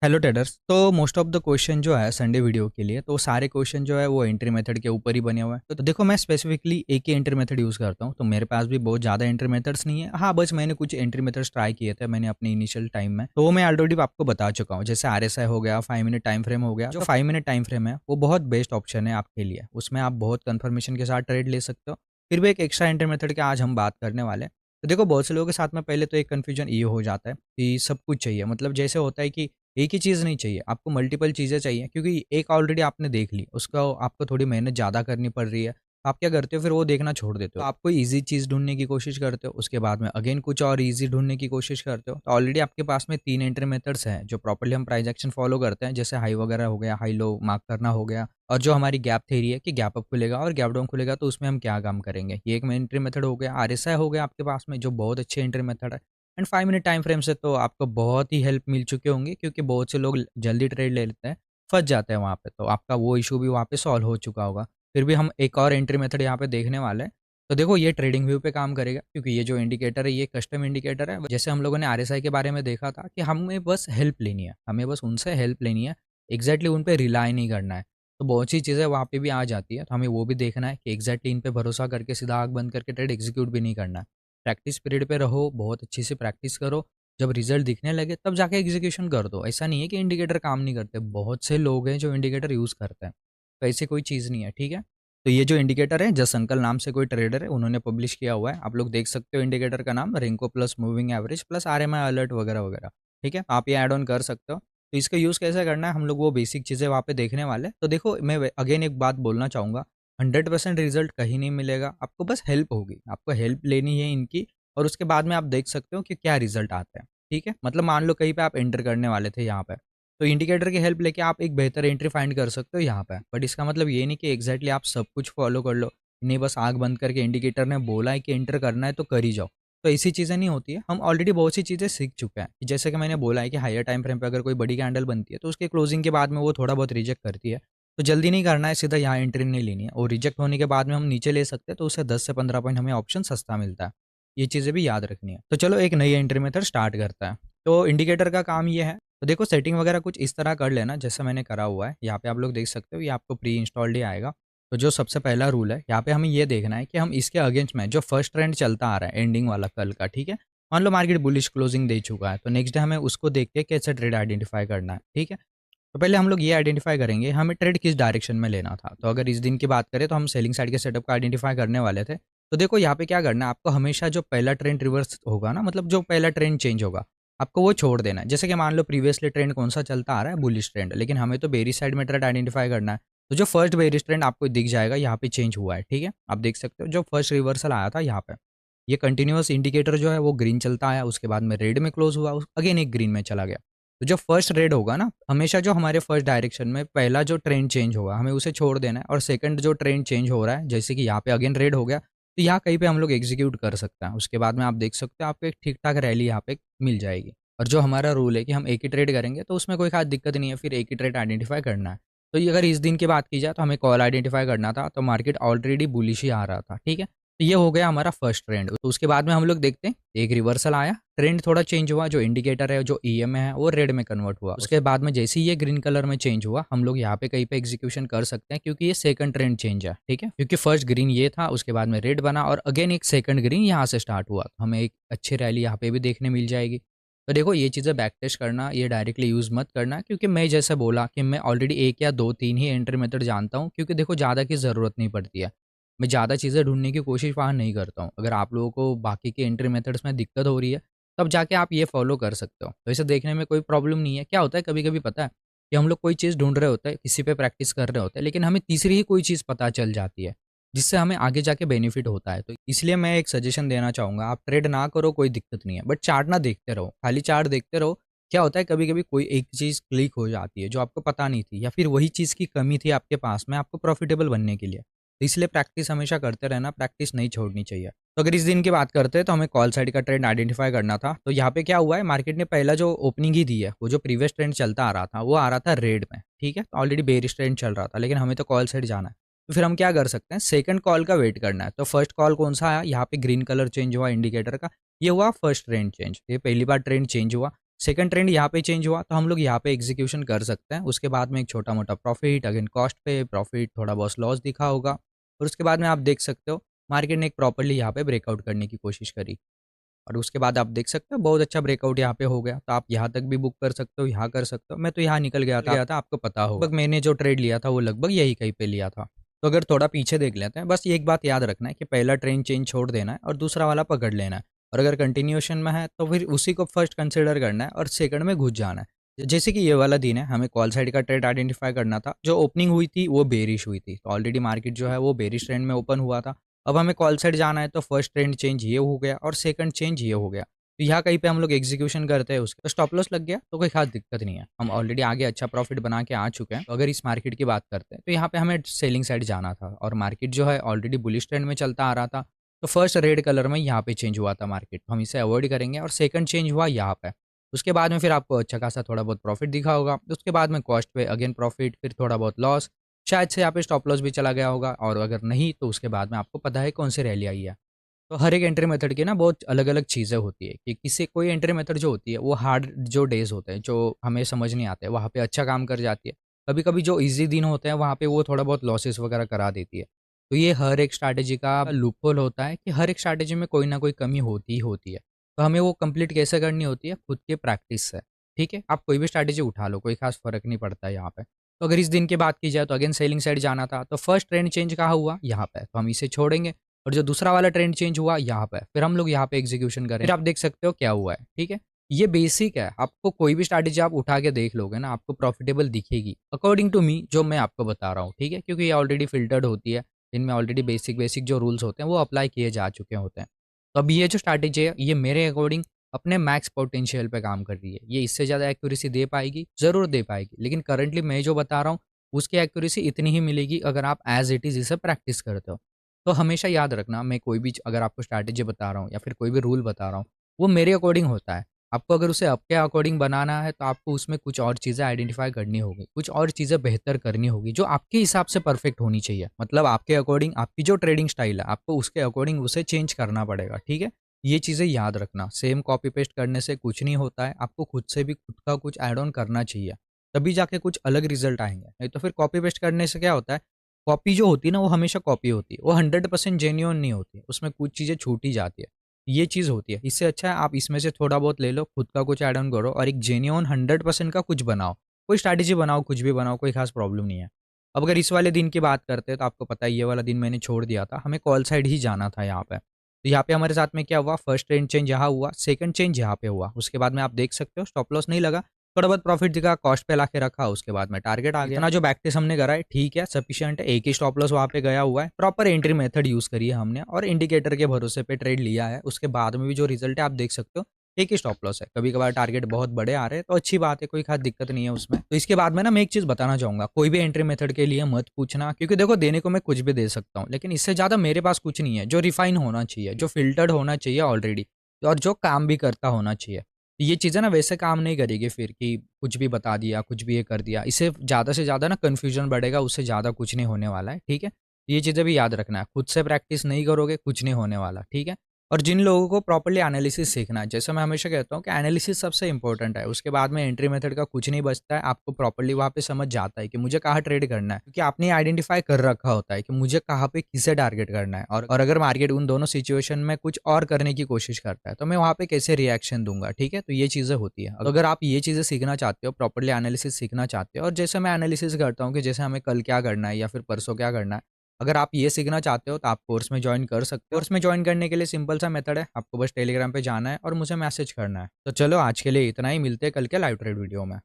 Hello traders. तो most of the question जो है संडे वीडियो के लिए, तो सारे क्वेश्चन जो है वो एंट्री मेथड के ऊपर ही बने हुए हैं। तो देखो, मैं स्पेसिफिकली एक ही एंट्री मेथड यूज़ करता हूँ, तो मेरे पास भी बहुत ज़्यादा एंट्री मेथड्स नहीं है। हाँ, बस मैंने कुछ एंट्री मेथड्स ट्राई किए थे मैंने अपने इनिशियल टाइम में, तो वो मैं ऑलरेडी आपको बता चुका हूँ। जैसे RSI हो गया, 5 मिनट टाइम फ्रेम हो गया। जो 5 मिनट टाइम फ्रेम है वो बहुत बेस्ट ऑप्शन है आपके लिए, उसमें आप बहुत कन्फर्मेशन के साथ ट्रेड ले सकते हो। फिर भी एक एक्स्ट्रा एंट्री मेथड की आज हम बात करने वाले हैं। तो देखो, बहुत से लोगों के साथ में पहले तो एक कन्फ्यूजन ये हो जाता है कि सब कुछ चाहिए, मतलब जैसे होता है कि एक ही चीज़ नहीं चाहिए, आपको मल्टीपल चीज़ें चाहिए, क्योंकि एक ऑलरेडी आपने देख ली, उसका आपको थोड़ी मेहनत ज़्यादा करनी पड़ रही है। आप क्या करते हो, फिर वो देखना छोड़ देते हो। तो आप कोई ईज़ी चीज़ ढूँढने की कोशिश करते हो, उसके बाद में अगेन कुछ और ईज़ी ढूँढने की कोशिश करते हो। तो ऑलरेडी आपके पास में 3 एंट्री मेथड्स हैं, जो प्रॉपर्ली हम प्राइस एक्शन फ़ॉलो करते हैं। जैसे हाई वगैरह हो गया, हाई लो मार्क करना हो गया, और जो हमारी गैप थ्योरी है कि गैप अप खुलेगा और गैप डाउन खुलेगा, तो उसमें हम क्या काम करेंगे। ये एक एंट्री मेथड हो गया। RSI हो गया आपके पास में, जो बहुत अच्छी एंट्री मेथड है। एंड 5 मिनट टाइम फ्रेम से तो आपको बहुत ही हेल्प मिल चुके होंगे, क्योंकि बहुत से लोग जल्दी ट्रेड ले लेते हैं, फँस जाते हैं वहाँ पे, तो आपका वो इश्यू भी वहाँ पे सॉल्व हो चुका होगा। फिर भी हम एक और एंट्री मेथड यहाँ पे देखने वाले हैं। तो देखो, ये ट्रेडिंग व्यू पे काम करेगा, क्योंकि ये जो इंडिकेटर है ये कस्टम इंडिकेटर है। जैसे हम लोगों ने RSI के बारे में देखा था कि हमें बस हेल्प लेनी है, हमें बस उनसे हेल्प लेनी है, एग्जैक्टली उन पे रिलाई नहीं करना है। तो बहुत सी चीज़ें वहाँ पे भी आ जाती है, तो हमें वो भी देखना है कि एग्जैक्टली इन पे भरोसा करके सीधा आँख बंद करके ट्रेड एग्जीक्यूट भी नहीं करना है। प्रैक्टिस पीरियड पे रहो, बहुत अच्छी से प्रैक्टिस करो, जब रिजल्ट दिखने लगे तब जाके एग्जीक्यूशन कर दो। ऐसा नहीं है कि इंडिकेटर काम नहीं करते, बहुत से लोग हैं जो इंडिकेटर यूज़ करते हैं, तो ऐसी कोई चीज़ नहीं है, ठीक है। तो ये जो इंडिकेटर है, जस अंकल नाम से कोई ट्रेडर है, उन्होंने पब्लिश किया हुआ है, आप लोग देख सकते हो। इंडिकेटर का नाम Renko plus moving average plus RMI alert वगैरह वगैरह, ठीक है। आप ये ऐड ऑन कर सकते हो। तो इसका यूज़ कैसे करना है, हम लोग वो बेसिक चीज़ें वहाँ पे देखने वाले हैं। तो देखो, मैं अगेन एक बात बोलना चाहूँगा, 100% रिजल्ट कहीं नहीं मिलेगा, आपको बस हेल्प होगी, आपको हेल्प लेनी है इनकी, और उसके बाद में आप देख सकते हो कि क्या रिजल्ट आता है, ठीक है। मतलब मान लो कहीं पे आप एंटर करने वाले थे यहाँ पे, तो इंडिकेटर की हेल्प लेके आप एक बेहतर एंट्री फाइंड कर सकते हो यहाँ पे। बट इसका मतलब ये नहीं कि एग्जैक्टली आप सब कुछ फॉलो कर लो, नहीं बस आँख बंद करके इंडिकेटर ने बोला है कि एंटर करना है तो कर ही जाओ। तो ऐसी चीज़ें नहीं होती है, हम ऑलरेडी बहुत सी चीज़ें सीख चुके हैं। जैसे कि मैंने बोला है कि हायर टाइम फ्रेम पे अगर कोई बड़ी कैंडल बनती है, तो उसके क्लोजिंग के बाद में वो थोड़ा बहुत रिजेक्ट करती है। तो जल्दी नहीं करना है, सीधा यहाँ एंट्री नहीं लेनी है, और रिजेक्ट होने के बाद में हम नीचे ले सकते हैं, तो उससे 10 से 15 पॉइंट हमें ऑप्शन सस्ता मिलता है। ये चीज़ें भी याद रखनी है। तो चलो, एक नई एंट्री मेथड स्टार्ट करता है। तो इंडिकेटर का काम ये है, तो देखो सेटिंग वगैरह कुछ इस तरह कर लेना जैसा मैंने करा हुआ है। यहाँ पे आप लोग देख सकते हो, ये आपको प्री इंस्टॉल्ड ही आएगा। तो जो सबसे पहला रूल है, यहाँ पे हमें ये देखना है कि हम इसके अगेंस्ट में जो फर्स्ट ट्रेंड चलता आ रहा है एंडिंग वाला कल का, ठीक है। मान लो मार्केट बुलिश क्लोजिंग दे चुका है, तो नेक्स्ट डे हमें उसको देख के कैसे ट्रेड आइडेंटिफाई करना है, ठीक है। तो पहले हम लोग ये आइडेंटिफाई करेंगे हमें ट्रेड किस डायरेक्शन में लेना था। तो अगर इस दिन की बात करें, तो हम सेलिंग साइड के सेटअप का आइडेंटिफाई करने वाले थे। तो देखो, यहाँ पे क्या करना है, आपको हमेशा जो पहला ट्रेंड रिवर्स होगा ना, मतलब जो पहला ट्रेंड चेंज होगा, आपको वो छोड़ देना है। जैसे कि मान लो प्रीवियसली ट्रेंड कौन सा चलता आ रहा है, बुलिश ट्रेंड, लेकिन हमें तो बेरिश साइड में ट्रेड आइडेंटिफाई करना है। तो जो फर्स्ट बेरिश ट्रेंड आपको दिख जाएगा, यहाँ पे चेंज हुआ है, ठीक है। आप देख सकते हो जो फर्स्ट रिवर्सल आया था यहाँ पे, ये कंटिन्यूअस इंडिकेटर जो है वो ग्रीन चलता आया, उसके बाद में रेड में क्लोज हुआ, अगेन एक ग्रीन में चला गया। तो जो फर्स्ट रेड होगा ना, हमेशा जो हमारे फर्स्ट डायरेक्शन में पहला जो ट्रेंड चेंज होगा, हमें उसे छोड़ देना है, और सेकंड जो ट्रेंड चेंज हो रहा है, जैसे कि यहाँ पे अगेन रेड हो गया, तो यहाँ कहीं पे हम लोग एग्जीक्यूट कर सकते हैं। उसके बाद में आप देख सकते हो आपको एक ठीक ठाक रैली यहाँ पे मिल जाएगी। और जो हमारा रूल है कि हम एक ही ट्रेड करेंगे, तो उसमें कोई खास दिक्कत नहीं है, फिर एक ही ट्रेड आइडेंटिफाई करना है। तो ये अगर इस दिन की बात की जाए, तो हमें कॉल आइडेंटिफाई करना था, तो मार्केट ऑलरेडी बुलिश ही आ रहा था, ठीक है। तो ये हो गया हमारा फर्स्ट ट्रेंड। तो उसके बाद में हम लोग देखते हैं, एक रिवर्सल आया, ट्रेंड थोड़ा चेंज हुआ, जो इंडिकेटर है, जो EMA है, वो रेड में कन्वर्ट हुआ। उसके बाद में जैसे ही ये ग्रीन कलर में चेंज हुआ, हम लोग यहाँ पे कहीं पे एग्जीक्यूशन कर सकते हैं, क्योंकि ये सेकंड ट्रेंड चेंज है, ठीक है। क्योंकि फर्स्ट ग्रीन ये था, उसके बाद में रेड बना, और अगेन एक सेकंड ग्रीन यहाँ से स्टार्ट हुआ, तो हमें एक अच्छी रैली यहाँ पे भी देखने मिल जाएगी। तो देखो, ये चीज़ें बैक टेस्ट करना, ये डायरेक्टली यूज़ मत करना, क्योंकि मैं जैसे बोला कि मैं ऑलरेडी एक या दो तीन ही एंट्री मेथड जानता हूँ, क्योंकि देखो ज़्यादा की ज़रूरत नहीं पड़ती है। मैं ज़्यादा चीज़ें ढूँढने की कोशिश वहाँ नहीं करता हूँ। अगर आप लोगों को बाकी के एंट्री मेथड्स में दिक्कत हो रही है, तब जाके आप ये फ़ॉलो कर सकते हो। तो इसे देखने में कोई प्रॉब्लम नहीं है। क्या होता है कभी-कभी पता है, कि हम लोग कोई चीज़ ढूँढ रहे होते हैं, किसी पे प्रैक्टिस कर रहे होते हैं, लेकिन हमें तीसरी ही कोई चीज़ पता चल जाती है, जिससे हमें आगे जाके बेनिफिट होता है। तो इसलिए मैं एक सजेशन देना चाहूँगा, आप ट्रेड ना करो कोई दिक्कत नहीं है, बट चार्ट ना देखते रहो, खाली चार्ट देखते रहो। क्या होता है कभी-कभी कोई एक चीज़ क्लिक हो जाती है, जो आपको पता नहीं थी, या फिर वही चीज़ की कमी थी आपके पास में आपको प्रॉफिटेबल बनने के लिए। तो इसलिए प्रैक्टिस हमेशा करते रहना, प्रैक्टिस नहीं छोड़नी चाहिए। तो अगर इस दिन की बात करते हैं, तो हमें कॉल साइड का ट्रेंड आइडेंटिफाई करना था। तो यहाँ पे क्या हुआ है, मार्केट ने पहला जो ओपनिंग ही दी है, वो जो प्रीवियस ट्रेंड चलता आ रहा था, वो आ रहा था रेड में, ठीक है। ऑलरेडी बेरिश ट्रेंड चल रहा था, लेकिन हमें तो कॉल साइड जाना है। तो फिर हम क्या कर सकते हैं, सेकंड कॉल का वेट करना है। तो फर्स्ट कॉल कौन सा आया, यहाँ पे ग्रीन कलर चेंज हुआ इंडिकेटर का, ये हुआ फर्स्ट ट्रेंड चेंज, ये पहली बार ट्रेंड चेंज हुआ। सेकंड ट्रेंड यहाँ पे चेंज हुआ तो हम लोग यहाँ पे एग्जीक्यूशन कर सकते हैं। उसके बाद में एक छोटा मोटा प्रॉफिट, अगेन कॉस्ट पे प्रॉफिट, थोड़ा बहुत लॉस दिखा होगा और उसके बाद में आप देख सकते हो मार्केट ने एक प्रॉपर्ली यहाँ पे ब्रेकआउट करने की कोशिश करी और उसके बाद आप देख सकते हो बहुत अच्छा ब्रेकआउट यहाँ पे हो गया। तो आप यहाँ तक भी बुक कर सकते हो, यहाँ कर सकते हो। मैं तो यहाँ निकल गया था, आपको पता होगा। लगभग मैंने जो ट्रेड लिया था वो लगभग यही कहीं पे लिया था। तो अगर थोड़ा पीछे देख लेते हैं, बस एक बात याद रखना है कि पहला ट्रेंड चेंज छोड़ देना है और दूसरा वाला पकड़ लेना है। और अगर कंटिन्यूएशन में है तो फिर उसी को फर्स्ट कंसिडर करना है और सेकंड में घुस जाना है। जैसे कि ये वाला दिन है, हमें कॉल साइड का ट्रेड आइडेंटिफाई करना था। जो ओपनिंग हुई थी वो बेरिश हुई थी, तो ऑलरेडी मार्केट जो है वो बेरिश ट्रेंड में ओपन हुआ था। अब हमें कॉल साइड जाना है तो फर्स्ट ट्रेंड चेंज ये हो गया और सेकंड चेंज ये हो गया। तो यहाँ कहीं पे हम लोग एग्जीक्यूशन करते हैं उसका, तो स्टॉप लॉस लग गया तो कोई खास दिक्कत नहीं है। हम ऑलरेडी आगे अच्छा प्रॉफिट बना के आ चुके हैं। तो अगर इस मार्केट की बात करते हैं तो यहाँ पे हमें सेलिंग साइड जाना था और मार्केट जो है ऑलरेडी बुलिश ट्रेंड में चलता आ रहा था। तो फर्स्ट रेड कलर में यहाँ पे चेंज हुआ था मार्केट, तो हम इसे अवॉइड करेंगे। और सेकंड चेंज हुआ यहाँ पे, उसके बाद में फिर आपको अच्छा खासा थोड़ा बहुत प्रॉफिट दिखा होगा। उसके बाद में कॉस्ट पे अगेन प्रॉफिट, फिर थोड़ा बहुत लॉस, शायद से यहाँ पे स्टॉप लॉस भी चला गया होगा। और अगर नहीं तो उसके बाद में आपको पता है कौन सी रैली आई है। तो हर एक एंट्री मेथड की ना बहुत अलग अलग चीज़ें होती है कि किसी कोई एंट्री मेथड जो होती है वो हार्ड जो डेज होते हैं जो हमें समझ नहीं आते वहाँ पे अच्छा काम कर जाती है। कभी कभी जो इजी दिन होते हैं वहाँ पे वो थोड़ा बहुत लॉसेस वगैरह करा देती है। तो ये हर एक स्ट्रैटेजी का लूपहोल होता है कि हर एक स्ट्रैटेजी में कोई ना कोई कमी होती ही होती है। तो हमें वो कंप्लीट कैसे करनी होती है, खुद के प्रैक्टिस से। ठीक है, आप कोई भी स्ट्रैटेजी उठा लो, कोई खास फर्क नहीं पड़ता है यहाँ पे। तो अगर इस दिन की बात की जाए तो अगेन सेलिंग साइड जाना था, तो फर्स्ट ट्रेंड चेंज कहाँ हुआ, यहाँ पे, तो हम इसे छोड़ेंगे। और जो दूसरा वाला ट्रेंड चेंज हुआ यहाँ पे, फिर हम लोग यहाँ पे एग्जीक्यूशन करें। फिर आप देख सकते हो क्या हुआ है। ठीक है, ये बेसिक है। आपको कोई भी स्ट्रैटेजी आप उठा के देख लोगे ना, आपको प्रॉफिटेबल दिखेगी अकॉर्डिंग टू मी, जो मैं आपको बता रहा हूँ। ठीक है, क्योंकि ये ऑलरेडी फिल्टर्ड होती है, इनमें ऑलरेडी बेसिक बेसिक जो रूल्स होते हैं वो अप्लाई किए जा चुके होते हैं। तो अब ये जो स्ट्रैटेजी है ये मेरे अकॉर्डिंग अपने मैक्स पोटेंशियल पे काम कर रही है। ये इससे ज़्यादा एक्यूरेसी दे पाएगी, ज़रूर दे पाएगी, लेकिन करंटली मैं जो बता रहा हूँ उसकी एक्यूरेसी इतनी ही मिलेगी अगर आप एज इट इज़ इसे प्रैक्टिस करते हो। तो हमेशा याद रखना, मैं कोई भी अगर आपको स्ट्रैटेजी बता रहा हूँ या फिर कोई भी रूल बता रहा हूँ, वो मेरे अकॉर्डिंग होता है। आपको अगर उसे आपके अकॉर्डिंग बनाना है तो आपको उसमें कुछ और चीज़ें आइडेंटिफाई करनी होगी, कुछ और चीज़ें बेहतर करनी होगी जो आपके हिसाब से परफेक्ट होनी चाहिए। मतलब आपके अकॉर्डिंग आपकी जो ट्रेडिंग स्टाइल है आपको उसके अकॉर्डिंग उसे चेंज करना पड़ेगा। ठीक है, ये चीज़ें याद रखना। सेम कॉपी पेस्ट करने से कुछ नहीं होता है, आपको खुद से भी खुद का कुछ ऐड ऑन करना चाहिए, तभी जाके कुछ अलग रिजल्ट आएंगे। नहीं तो फिर कॉपी पेस्ट करने से क्या होता है, कॉपी जो होती है ना वो हमेशा कॉपी होती है, वो 100% जेन्युइन नहीं होती है, उसमें कुछ चीज़ें छूटी जाती है। ये चीज़ होती है। इससे अच्छा है आप इसमें से थोड़ा बहुत ले लो, खुद का कुछ ऐड ऑन करो और एक जेन्युइन 100% का कुछ बनाओ। कोई स्ट्रैटेजी बनाओ, कुछ भी बनाओ, कोई खास प्रॉब्लम नहीं है। अब अगर इस वाले दिन की बात करते हैं तो आपको पता है ये वाला दिन मैंने छोड़ दिया था, हमें कॉल साइड ही जाना था यहाँ पे। तो यहाँ पे हमारे साथ में क्या हुआ, फर्स्ट ट्रेंड चेंज यहाँ हुआ, सेकंड चेंज यहाँ पे हुआ। उसके बाद में आप देख सकते हो स्टॉप लॉस नहीं लगा, थोड़ा बहुत प्रॉफिट दिखा, कॉस्ट पे लाके रखा, उसके बाद में टारगेट आ गया। इतना जो बैक टेस्ट हमने करा है ठीक है, सफिशिएंट है। एक ही स्टॉप लॉस वहाँ पे गया हुआ है, प्रॉपर एंट्री मेथड यूज करी है हमने और इंडिकेटर के भरोसे पे ट्रेड लिया है। उसके बाद में भी जो रिजल्ट है आप देख सकते हो, एक ही स्टॉप लॉस है। कभी कभार टारगेट बहुत बड़े आ रहे हैं तो अच्छी बात है, कोई खास दिक्कत नहीं है उसमें। तो इसके बाद में ना मैं एक चीज बताना चाहूंगा, कोई भी एंट्री मेथड के लिए मत पूछना, क्योंकि देखो देने को मैं कुछ भी दे सकता हूँ, लेकिन इससे ज्यादा मेरे पास कुछ नहीं है। जो रिफाइन होना चाहिए, जो फिल्टर्ड होना चाहिए ऑलरेडी, और जो काम भी करता होना चाहिए। ये चीज़ें ना वैसे काम नहीं करेगी फिर कि कुछ भी बता दिया, कुछ भी ये कर दिया। इससे ज़्यादा से ज़्यादा ना कन्फ्यूजन बढ़ेगा, उससे ज़्यादा कुछ नहीं होने वाला है। ठीक है, ये चीज़ें भी याद रखना है। खुद से प्रैक्टिस नहीं करोगे कुछ नहीं होने वाला। ठीक है, और जिन लोगों को प्रॉपर्ली एनालिसिस सीखना है, जैसे मैं हमेशा कहता हूँ कि एनालिसिस सबसे इंपॉर्टेंट है। उसके बाद में एंट्री मेथड का कुछ नहीं बचता है। आपको प्रॉपर्ली वहाँ पे समझ जाता है कि मुझे कहाँ ट्रेड करना है, क्योंकि आपने आइडेंटिफाई कर रखा होता है कि मुझे कहाँ पे किसे टारगेट करना है। और अगर मार्केट उन दोनों सिचुएशन में कुछ और करने की कोशिश करता है तो मैं वहाँ पे कैसे रिएक्शन दूंगा। ठीक है, तो ये चीज़ें होती है। अगर आप ये चीज़ें सीखना चाहते हो, प्रॉपर्ली एनालिसिस सीखना चाहते हो, और जैसे मैं एनालिसिस करता हूँ कि जैसे हमें कल क्या करना है या फिर परसों क्या करना है, अगर आप ये सीखना चाहते हो तो आप कोर्स में ज्वाइन कर सकते हो। कोर्स में ज्वाइन करने के लिए सिंपल सा मेथड है, आपको बस टेलीग्राम पे जाना है और मुझे मैसेज करना है। तो चलो आज के लिए इतना ही, मिलते हैं कल के लाइव ट्रेड वीडियो में।